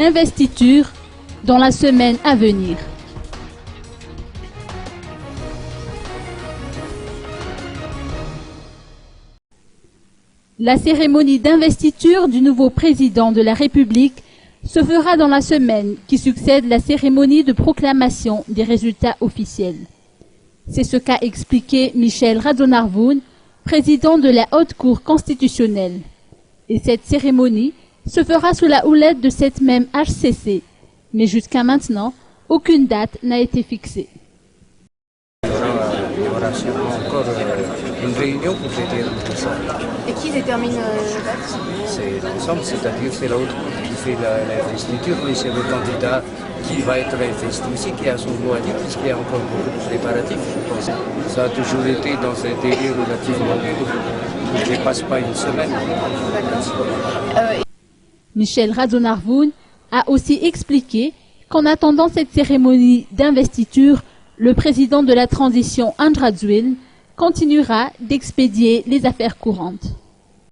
investiture dans la semaine à venir. La cérémonie d'investiture du nouveau président de la République se fera dans la semaine qui succède la cérémonie de proclamation des résultats officiels. C'est ce qu'a expliqué Michel Radzonarvoud, président de la Haute Cour constitutionnelle. Et cette cérémonie se fera sous la houlette de cette même HCC. Mais jusqu'à maintenant, aucune date n'a été fixée. Il y aura sûrement encore une réunion pour déterminer ça. Et qui détermine la date? C'est l'ensemble, c'est-à-dire c'est la Haute Cour qui fait l'investiture, mais c'est le candidat qui va être investi aussi, qui a son mot à dire, puisqu'il y a encore beaucoup de préparatifs, je pense. Ça a toujours été dans un délai relativement court, qui ne dépasse pas une semaine. Michel Radzonarvoud a aussi expliqué qu'en attendant cette cérémonie d'investiture, le président de la transition Andrzej Duda continuera d'expédier les affaires courantes.